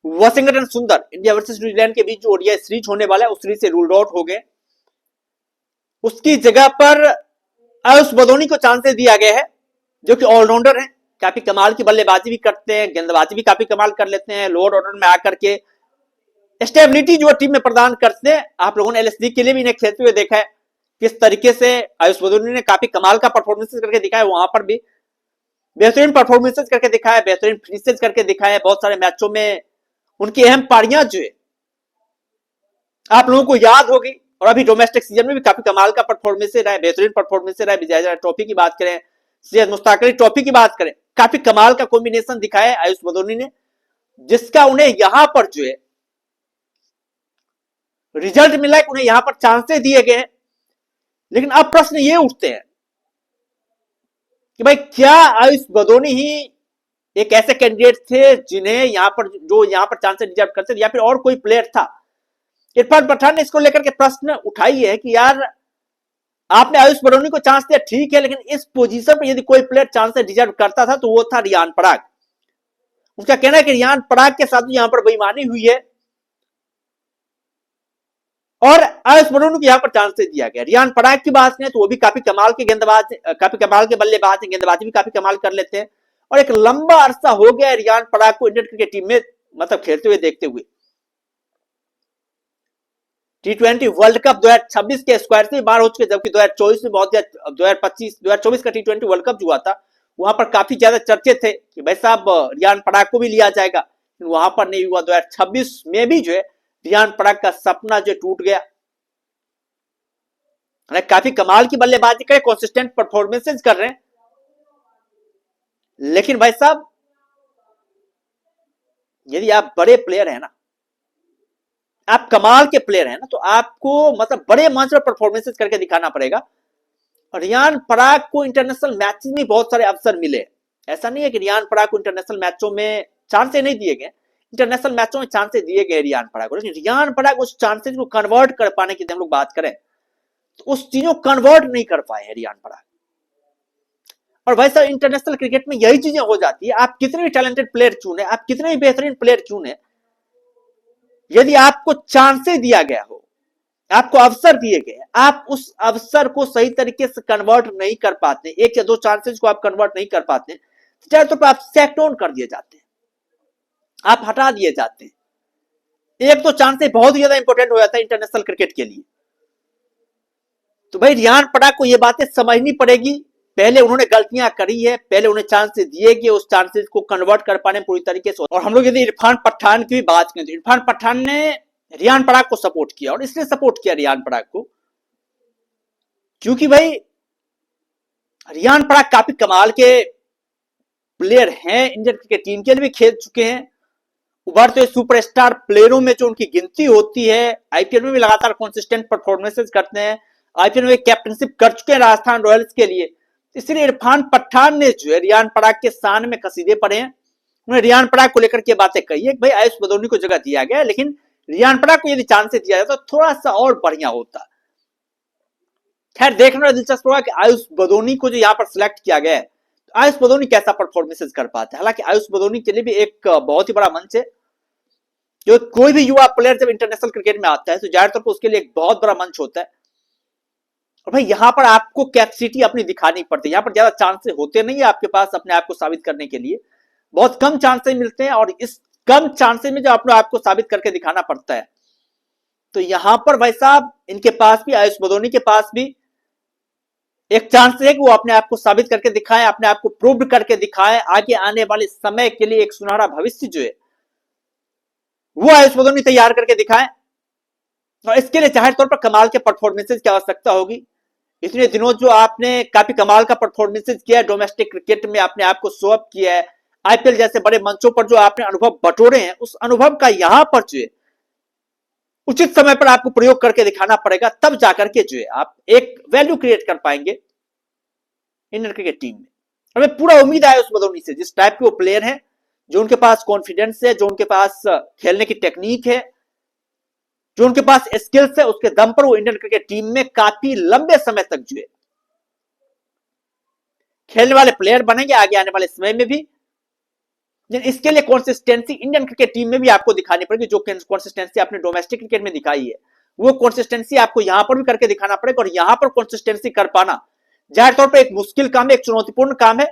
Washington सुंदर India versus New Zealand के बीच जो ओडीआई सीरीज होने वाला है उस सीरीज से रूल्ड आउट हो गए। उसकी जगह पर आयुष बदोनी को चांसेस दिया गया है, जो कि ऑलराउंडर है, काफी कमाल की बल्लेबाजी भी करते हैं, गेंदबाजी भी काफी कमाल कर लेते हैं, लोअर ऑर्डर में आकर के स्टेबिलिटी जो टीम में प्रदान करते हैं। आप लोगों ने एलएसडी के लिए भी इन्हें खेलते हुए देखा है, किस तरीके से आयुष बदोनी ने काफी कमाल का परफॉर्मेंस करके दिखाया, वहां पर भी बेहतरीन परफॉर्मेंसेस करके दिखाया, बेहतरीन फिनिशेस करके दिखाया। बहुत सारे मैचों में उनकी अहम पारियां जो है आप लोगों को याद होगी, और अभी डोमेस्टिक सीजन में भी काफी कमाल का परफॉर्मेंस रहा है, बेहतरीन परफॉर्मेंस रहा है। विजय हजारे ट्रॉफी की बात करें, सैयद मुश्ताक अली ट्रॉफी की बात करें, काफी कमाल का कॉम्बिनेशन दिखाया है आयुष बदोनी ने, जिसका उन्हें यहां पर जो है रिजल्ट मिला है, उन्हें यहां पर चांसेस दिए गए हैं। लेकिन अब प्रश्न ये उठते हैं कि भाई क्या आयुष बदोनी ही एक ऐसे कैंडिडेट थे जिन्हें यहां पर चांसेस डिजर्व करते थे, या फिर और कोई प्लेयर था। इरफान पठान ने इसको लेकर के प्रश्न उठाई है कि यार आपने आयुष बदोनी को चांस दिया, ठीक है, लेकिन इस पोजीशन पर यदि कोई प्लेयर चांसेस डिजर्व करता था तो वो था रियान पराग। उनका कहना है कि रियान पराग के साथ यहां पर बेईमानी हुई है और आयुष बदोनी को यहां पर चांसेस दिया गया। रियान पराग की बात करें तो वो भी काफी कमाल के गेंदबाज, काफी कमाल के बल्लेबाज हैं, गेंदबाजी भी काफी कमाल कर लेते हैं, और एक लंबा अरसा हो गया रियान पराग को इंडियन क्रिकेट टीम में मतलब खेलते हुए देखते हुए। T20 वर्ल्ड कप 2026 के स्क्वायर से बाहर हो चुके, जबकि 2024 में बहुत 2024 का T20 वर्ल्ड कप जो हुआ था वहां पर काफी ज्यादा चर्चे थे कि भाई साहब रियान पराग को भी लिया जाएगा, लेकिन वहां पर नहीं हुआ। 2026 में भी जो है रियान पराग का सपना जो टूट गया। काफी कमाल की बल्लेबाजी करे, कंसिस्टेंट परफॉर्मेंसेस कर रहे हैं, लेकिन भाई साहब यदि आप बड़े प्लेयर हैं ना, आप कमाल के प्लेयर हैं ना, तो आपको मतलब बड़े मंच पर परफॉर्मेंसेस करके दिखाना पड़ेगा। रियान पराग को इंटरनेशनल मैचेस में बहुत सारे अवसर मिले, ऐसा नहीं है कि रियान पराग को इंटरनेशनल मैचों में चांसेस नहीं दिए गए, इंटरनेशनल मैचों में चांसेस दिए गए रियान पराग को, लेकिन रियान पराग उस चांसेस को कन्वर्ट कर पाने की हम लोग बात करें तो उस चीजों को कन्वर्ट नहीं कर पाए हैं रियान पराग। और भाई साहब इंटरनेशनल क्रिकेट में यही चीजें हो जाती है, आप कितने भी टैलेंटेड प्लेयर चुने, आप कितने भी बेहतरीन प्लेयर चुने, यदि आपको चांसेस दिया गया हो, आपको अवसर दिए गए, आप उस अवसर को सही तरीके से कन्वर्ट नहीं कर पाते, एक या दो चांसेस को आप कन्वर्ट नहीं कर पाते, तो चाहे तो आप सेट डाउन कर दिए जाते हैं, आप हटा दिए जाते हैं। एक तो चांसेस बहुत ही ज्यादा इंपॉर्टेंट हो जाता है इंटरनेशनल क्रिकेट के लिए। तो भाई रियान पराग को ये बातें समझनी पड़ेगी, पहले उन्होंने गलतियां करी है, पहले उन्हें चांसेस दिए गए, उस चांसेस को कन्वर्ट कर पाने पूरी तरीके से। और हम लोग यदि इरफान पठान की भी बात करें तो इरफान पठान ने रियान पराग को सपोर्ट किया, और इसलिए सपोर्ट किया रियान पराग को क्योंकि भाई रियान पराग काफी कमाल के प्लेयर हैं, इंडियन क्रिकेट टीम के लिए भी खेल चुके हैं, उभरते सुपरस्टार प्लेयरों में जो उनकी गिनती होती है, आईपीएल में भी लगातार कंसिस्टेंट परफॉर्मेंसेस करते हैं, आईपीएल में कैप्टनशिप कर चुके हैं राजस्थान रॉयल्स के लिए। इसलिए इरफान पठान ने जो है रियान पराग के शान में कसीदे पड़े हैं, उन्हें रियान पराग को लेकर के बातें कही है, भाई आयुष बदोनी को जगह दिया गया, लेकिन रियान पराग को यदि चांसेस दिया जाता तो थोड़ा सा और बढ़िया होता। खैर देखना दिलचस्प होगा कि आयुष बदोनी को जो यहाँ पर सिलेक्ट किया गया है, तो आयुष बदोनी कैसा परफॉर्मेंसेस कर पाते हैं। हालांकि आयुष बदोनी के लिए भी एक बहुत ही बड़ा मंच है, जो कोई भी युवा प्लेयर जब इंटरनेशनल क्रिकेट में आता है तो जाहिर तौर पर उसके लिए एक बहुत बड़ा मंच होता है, और भाई यहां पर आपको कैपेसिटी अपनी दिखानी पड़ती है, यहां पर ज्यादा चांसेस होते नहीं है आपके पास अपने आप को साबित करने के लिए, बहुत कम चांसेस मिलते हैं, और इस कम चांसेस में जो अपने आप को साबित करके दिखाना पड़ता है, तो यहां पर भाई साहब इनके पास भी, आयुष बदोनी के पास भी एक चांस है कि वो अपने आप को साबित करके दिखाएं, अपने आप को प्रूव करके दिखाएं, आगे आने वाले समय के लिए एक सुनहरा भविष्य जो है वो आयुष बदोनी तैयार करके दिखाएं। और इसके लिए जाहिर तौर पर कमाल के परफॉर्मेंसेस की आवश्यकता होगी। इतने दिनों जो आपने काफी कमाल का परफॉर्मेंसेस किया है, डोमेस्टिक क्रिकेट में आपने आपको शो अप किया है, आईपीएल जैसे बड़े मंचों पर जो आपने अनुभव बटोरे हैं, उस अनुभव का यहां पर जो है उचित समय पर आपको प्रयोग करके दिखाना पड़ेगा, तब जाकर के जो है आप एक वैल्यू क्रिएट कर पाएंगे इंडियन क्रिकेट टीम में। और हमें पूरा उम्मीद है उस बदौनी से, जिस टाइप के वो प्लेयर हैं, जो उनके पास कॉन्फिडेंस है, जो उनके पास खेलने की टेक्निक है, जो उनके पास स्किल्स है, उसके दम पर वो इंडियन क्रिकेट टीम में काफी लंबे समय तक जो है खेलने वाले प्लेयर बनेंगे आगे आने वाले समय में भी। लेकिन इसके लिए कंसिस्टेंसी इंडियन क्रिकेट टीम में भी आपको दिखानी पड़ेगी। जो कंसिस्टेंसी आपने डोमेस्टिक क्रिकेट में दिखाई है, वो कंसिस्टेंसी आपको यहां पर भी करके दिखाना पड़ेगा। और यहां पर कंसिस्टेंसी कर पाना जाहिर तौर पर एक मुश्किल काम है, एक चुनौतीपूर्ण काम है,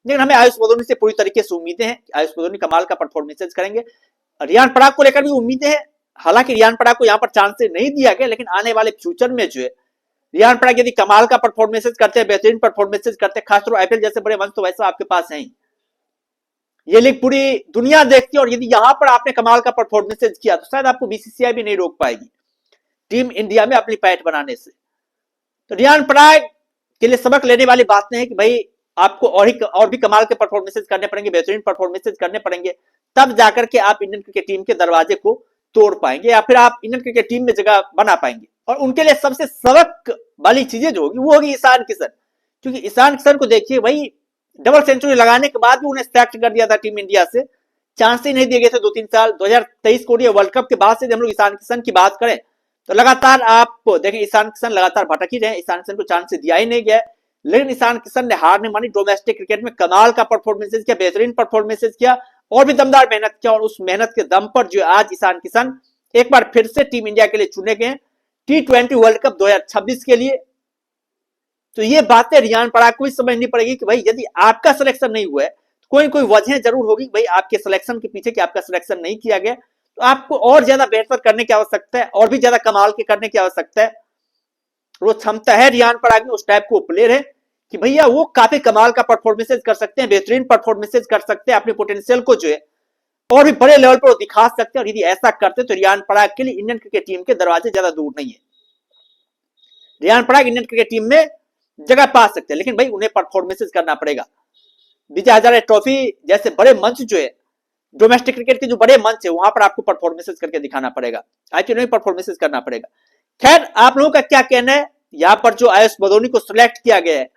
लेकिन हमें आयुष बदौनी से पूरी तरीके से उम्मीदें हैं। आयुष बदौनी कमाल का परफॉर्मेंस करेंगे। रियान पराग को लेकर भी उम्मीदें हैं। हालांकि रियान पराग को यहां पर चांसेस नहीं दिया गया, लेकिन आने वाले फ्यूचर में जो है रियान पराग यदि कमाल का परफॉर्मेंस करते हैं, बेहतरीन परफॉर्मेंस करते हैं, खासतौर आईपीएल जैसे बड़े मंच तो वैसा आपके पास है ही, ये लीग पूरी दुनिया देखती है। और यदि यहां पर आपने कमाल का परफॉर्मेंस किया तो शायद आपको बीसीसीआई भी नहीं रोक पाएगी टीम इंडिया में अपनी पैठ बनाने से। तो रियान पराग के लिए सबक लेने वाली बातें हैं कि भाई आपको और भी कमाल के परफॉर्मेंसेस करने पड़ेंगे, बेहतरीन परफॉर्मेंसेस करने पड़ेंगे, तब जाकर के आप इंडियन क्रिकेट टीम के दरवाजे को तोड़ पाएंगे या फिर आप इंडियन क्रिकेट टीम में जगह बना पाएंगे। और उनके लिए सबसे सबक वाली चीजें जो होगी वो होगी ईशान किशन। क्योंकि ईशान किशन को देखिए भाई, डबल सेंचुरी लगाने के बाद भी उन्हें सेलेक्ट कर दिया था टीम इंडिया से, चांस ही नहीं दिए गए थे 2-3 साल। 2023 को वर्ल्ड कप के बाद से हम लोग ईशान किशन की बात करें तो लगातार आप देखें ईशान किशन लगातार भटक ही रहे, ईशान किशन को चांस दिया ही नहीं गया। लेकिन ईशान किशन ने हार नहीं मानी, डोमेस्टिक क्रिकेट में कमाल का परफॉर्मेंस किया, बेहतरीन परफॉर्मेंस किया और भी दमदार मेहनत किया। और उस मेहनत के दम पर जो आज ईशान किशन एक बार फिर से टीम इंडिया के लिए चुने गए T20 वर्ल्ड कप 2026 के लिए। तो ये बातें रियान पराग को भी समझनी पड़ेगी कि भाई यदि आपका सिलेक्शन नहीं हुआ है तो कोई कोई वजह जरूर होगी भाई आपके सिलेक्शन के पीछे कि आपका सिलेक्शन नहीं किया गया, तो आपको और ज्यादा बेहतर करने की आवश्यकता है, और भी ज्यादा कमाल के करने की आवश्यकता है। वो क्षमता है रियान पराग में, उस टाइप को प्लेयर है कि भैया वो काफी कमाल का परफॉर्मेंसेस कर सकते हैं, बेहतरीन परफॉर्मेंसेस कर सकते हैं, अपने पोटेंशियल को जो है और भी बड़े लेवल पर दिखा सकते हैं। और यदि ऐसा करते तो रियान पराग के लिए इंडियन क्रिकेट टीम के दरवाजे ज्यादा दूर नहीं है। Riyan Parag Indian cricket team में जगह पा सकते हैं, लेकिन भाई उन्हें परफॉर्मेंसेस करना पड़ेगा। विजय हजारे ट्रॉफी जैसे बड़े मंच जो है, डोमेस्टिक क्रिकेट के जो बड़े मंच है, वहां पर आपको परफॉर्मेंसेस करके दिखाना पड़ेगा, आईपीएल में परफॉर्मेंसेस करना पड़ेगा। खैर, आप लोगों का क्या कहना है? यहां पर जो आयुष बदौनी को सिलेक्ट किया गया है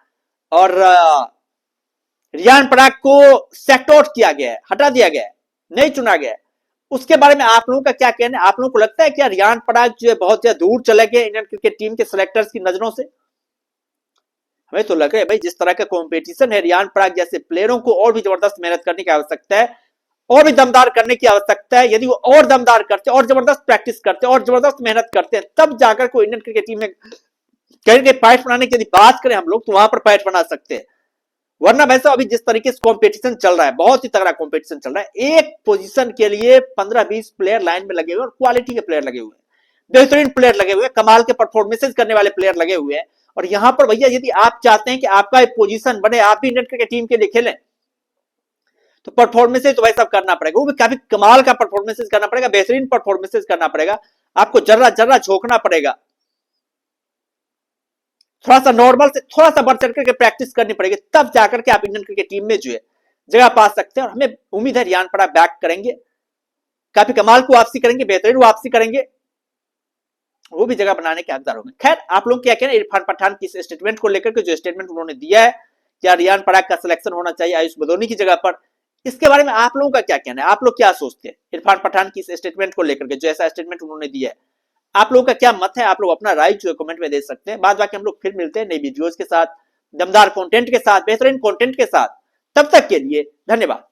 और रियान पराग को सेक्ट आउट किया गया है, हटा दिया गया है, नहीं चुना गया है, उसके बारे में आप लोगों का क्या कहना है? आप लोगों को लगता है क्या रियान पराग जो है बहुत ज्यादा दूर चले गए इंडियन क्रिकेट टीम के सिलेक्टर्स की नजरों से? हमें तो लग रहा है भाई जिस तरह का कंपटीशन है, रियान पराग जैसे प्लेयरों को और भी जबरदस्त मेहनत करने की आवश्यकता है, और भी दमदार करने की आवश्यकता है। यदि वो और दमदार करते, और जबरदस्त प्रैक्टिस करते, और जबरदस्त मेहनत करते हैं, तब जाकर कोई इंडियन क्रिकेट टीम में कहीं के पैठ बनाने की यदि बात करें हम लोग, तो वहां पर पैठ बना सकते हैं। वरना वैसा अभी जिस तरीके से कंपटीशन चल रहा है, बहुत ही तगड़ा कंपटीशन चल रहा है, एक पोजीशन के लिए 15-20 प्लेयर लाइन में लगे हुए और क्वालिटी के प्लेयर लगे हुए हैं, बेहतरीन प्लेयर लगे हुए हैं, कमाल के परफॉर्मेंसेस करने वाले प्लेयर लगे हुए हैं। और यहां पर भैया यदि आप चाहते हैं कि आपका एक पोजीशन बने, आप भी इंडियन क्रिकेट टीम के लिए खेलें, तो परफॉर्मेंसेस तो भाई सब करना पड़ेगा, वो भी काफी कमाल का परफॉर्मेंसेस करना पड़ेगा, बेहतरीन परफॉर्मेंसेस करना पड़ेगा। आपको जर्रा जर्रा झोंकना पड़ेगा, थोड़ा सा नॉर्मल से थोड़ा सा बढ़ चढ़ करके प्रैक्टिस करनी पड़ेगी, तब जाकर के आप इंडियन क्रिकेट टीम में जो है जगह पा सकते हैं। और हमें उम्मीद है रियान पराग बैक करेंगे, काफी कमाल को वापसी करेंगे, बेहतरीन वापसी करेंगे, वो भी जगह बनाने के हकदार होंगे। खैर, आप लोग क्या कहना है इरफान पठान की स्टेटमेंट को लेकर के? जो स्टेटमेंट उन्होंने दिया है, क्या रियान पराग का सिलेक्शन होना चाहिए आयुष बदौनी की जगह पर, इसके बारे में आप लोगों का क्या कहना है? आप लोग क्या सोचते हैं इरफान पठान की स्टेटमेंट को लेकर के, जो ऐसा स्टेटमेंट उन्होंने दिया है? आप लोगों का क्या मत है? आप लोग अपना राय जो है कमेंट में दे सकते हैं। बाद बाकी हम लोग फिर मिलते हैं नई वीडियोस के साथ, दमदार कंटेंट के साथ, बेहतरीन कंटेंट के साथ। तब तक के लिए धन्यवाद।